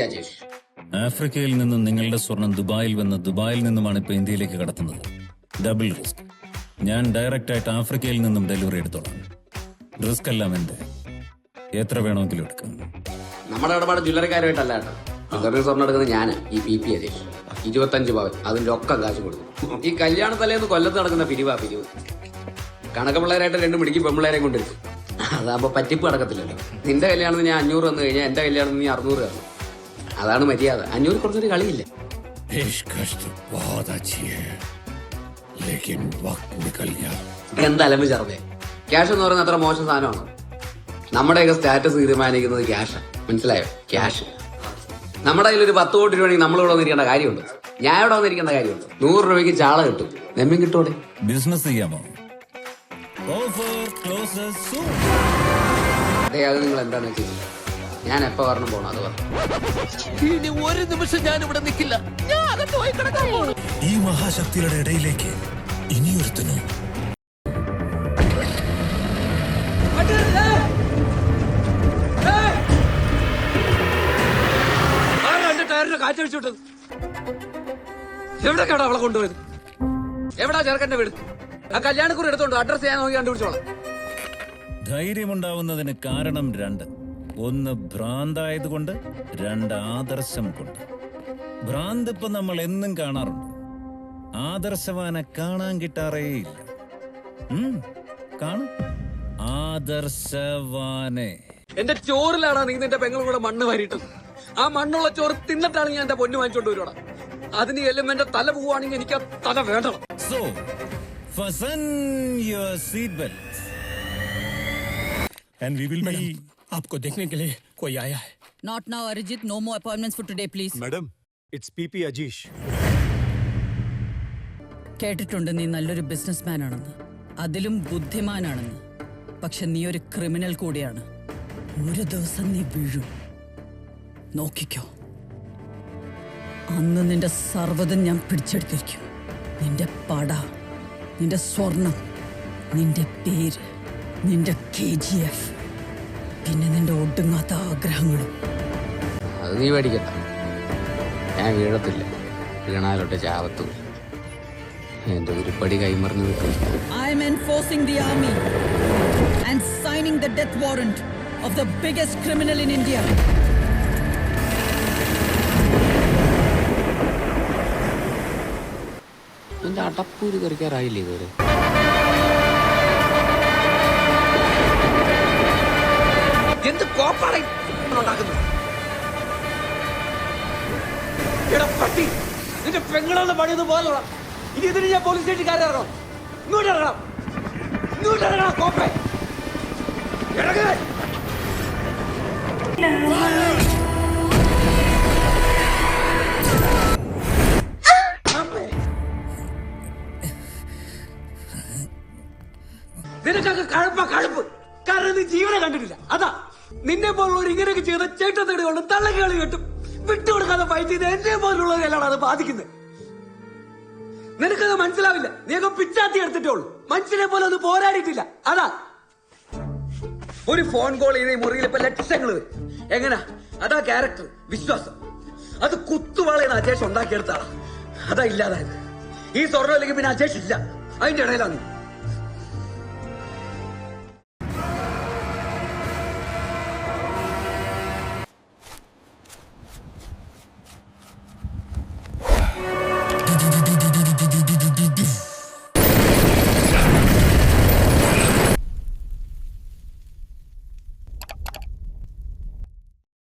അജേഷ്. ആഫ്രിക്കയിൽ നിന്നും നിങ്ങളുടെ സ്വർണം ദുബായിൽ വന്ന് ദുബായിൽ നിന്നുമാണ് ഇപ്പൊ ഇന്ത്യയിലേക്ക് കടത്തുന്നത്. Double risk. ഞാൻ ഡയറക്റ്റ് ആയിട്ട് ആഫ്രിക്കയിൽ നിന്നും ഡെലിവറി എടുത്തോളാം. റിസ്ക് എല്ലാം എന്റെ. എത്ര വേണമെങ്കിലും എടുക്കാം. നമ്മുടെ ഇടപാട് ജ്വല്ലറിക്കാരുമായിട്ടല്ല കേട്ടോ. ജ്വല്ലറി സ്വർണ്ണം എടുക്കുന്നത് ഞാൻ, ഈ PP അജേഷ്. 25 പവൻ അതിന്റെ ഒക്കെ കാശ് കൊടുക്കും. ഈ കല്യാണ തലേന്ന് കൊല്ലത്ത് നടക്കുന്ന പിരിവ്. കണക്ക് പിള്ളേരായിട്ട് 2 മിടിക്ക് പെമ്പിള്ളേരെ കൊണ്ടിരിക്കും. അതാകുമ്പോ പറ്റിപ്പ് നടക്കത്തില്ലല്ലോ. നിന്റെ കല്യാണത്തിന് ഞാൻ 500 വന്നു കഴിഞ്ഞാൽ എന്റെ കല്യാണത്തിന് നീ 600 കാണും. അതാണ് മര്യാദ. 500 കുറച്ചൊരു കളിയില്ല. എന്താ അലമ്പ് ചേർന്നേ? ക്യാഷ് എന്ന് പറയുന്നത് അത്ര മോശം സാധനമാണ്. നമ്മുടെയൊക്കെ സ്റ്റാറ്റസ് തീരുമാനിക്കുന്നത് ക്യാഷ്. മനസ്സിലായോ? ക്യാഷ്. നമ്മുടെ കയ്യിൽ ഒരു 10 കോടി രൂപയാണെങ്കിൽ നമ്മളിവിടെ വന്നിരിക്കേണ്ട കാര്യമുണ്ട്. ഞാൻ ഇവിടെ വന്നിരിക്കേണ്ട കാര്യമുണ്ട്. 100 രൂപയ്ക്ക് ചാള കിട്ടും. നെമ്മീൻ കിട്ടൂടെ? ബിസിനസ് ചെയ്യാമോ? അതെ, അത് നിങ്ങൾ എന്താണ് ചെയ്യുന്നത്? ഞാൻ എപ്പോ വരണം പോണം അത് പറഞ്ഞു. ഇനി ഒരു നിമിഷം ഞാൻ ഇവിടെ നിൽക്കില്ല. ഞാൻ അകത്ത് പോയി കിടക്കാൻ പോണു. ഈ മഹാശക്തിയുടെ ഇടയിലേക്ക് ഇനിയൊരുത്തനോ കാറ്റടിച്ചോട്ടത്. എവിടേക്കാണ് അവളെ കൊണ്ടുപോയത്? എവിടാ ചെറുക്കന്റെ വീട്? ആ കല്യാണക്കുറി എടുത്തോണ്ട് അഡ്രസ് ചെയ്യാൻ നോക്കി കണ്ടുപിടിച്ചോളാം. ധൈര്യമുണ്ടാവുന്നതിന് കാരണം 2. 1 ഭ്രാന്തായതുകൊണ്ട്, 2 ആദർശം കൊണ്ട്. ഭ്രാന്ത് ഇപ്പൊ നമ്മൾ എന്നും കാണാറുണ്ട്. ആദർശവാനെ കാണാൻ കിട്ടാറേയില്ല. കാണും ആദർശവാനെ. എന്റെ ചോറിലാണ് നീ നിന്റെ പെങ്ങളും കൂടെ മണ്ണ് വാരിട്ടത്. ആ മണ്ണുള്ള ചോറ് തിന്നിട്ടാണ് ഞാൻ എന്റെ പൊന്നു വാങ്ങിച്ചോണ്ട് വരുവാണ്. അതിന് എല്ലാം എന്റെ തല പോവാണെങ്കിൽ എനിക്ക് ആ തല വേണ്ടണം. So, fasten your seat belts. and we will be आपको देखने के लिए कोई आया है. Not now, Arijit. No more appointments for today, please. madam it's PP Ajish. കേട്ടിട്ടുണ്ട് നീ നല്ലൊരു ബിസിനസ്മാൻ ആണെന്ന്, അതിലും ബുദ്ധിമാനാണെന്ന്. പക്ഷെ നീ ഒരു ക്രിമിനൽ കൂടിയാണ്. ഒരു ദിവസം നീ വീഴും. നോക്കിക്കോ. അന്ന് നിന്റെ സർവ്വതും ഞാൻ പിടിച്ചെടുത്തിരിക്കും. നിന്റെ പട, നിന്റെ സ്വർണം, നിന്റെ പേര്, നിന്റെ KGF, പിന്നെ നിന്റെ ഒടുങ്ങാത്ത ആഗ്രഹങ്ങളും. അത് നീ പേടിക്കണ്ട, ഞാൻ വീഴത്തില്ല. വീണാലോട്ടെ ചാവത്തും. എന്റെ ഉരുപ്പടി കൈമറിഞ്ഞു കിട്ടും. I am enforcing the army and signing the death warrant of the biggest criminal in India. എന്റെ അടപ്പൂര് കറിക്കാറായില്ലേ ഇതുവരെ? എന്ത് കോപ്പാണ് ഉണ്ടാക്കുന്നത്? പട്ടി നിന്റെ പെങ്ങളൊന്ന് പണിയൊന്ന് പോകാനുള്ള. ഇനി ഇതിന് ഞാൻ പോലീസ് സ്റ്റേഷൻകാരെ ഇറങ്ങണം. ഇങ്ങോട്ട് ഇറങ്ങണം, ഇങ്ങോട്ട് ഇറങ്ങണം. കോപ്പേ ഇറങ്ങ. നിനക്കൊക്കെ കഴുപ്പ്. കാരണം നീ ജീവനെ കണ്ടിട്ടില്ല. അതാ നിന്നെ പോലുള്ളവർ ഇങ്ങനെയൊക്കെ ചെയ്ത ചേട്ടത്തടികളും തള്ളകളി കെട്ടും വിട്ടുകൊടുക്കാതെ ഫൈറ്റ് ചെയ്ത് എന്നെ പോലുള്ളവരെല്ലാം അത് ബാധിക്കുന്നത്. നിനക്കത് മനസ്സിലാവില്ല. നീയൊക്കെ പിച്ചാത്തി എടുത്തിട്ടേ ഉള്ളൂ. മനുഷ്യനെ പോലെ ഒന്ന് പോരാടിയിട്ടില്ല. അതാ ഒരു ഫോൺ കോൾ ചെയ്ത് ഈ മുറിയിൽ ഇപ്പൊ ലക്ഷങ്ങൾ വരും. എങ്ങനാ? അതാ ക്യാരക്ടർ, വിശ്വാസം. അത് കുത്തുവാളയെന്ന് അജേഷ് ഉണ്ടാക്കിയെടുത്താളാ. അതാ ഇല്ലാതായത്. ഈ സ്വർണ്ണം ഇല്ലെങ്കിൽ പിന്നെ അജേഷ് ഇല്ല. അതിന്റെ ഇടയിലാണ് നീ.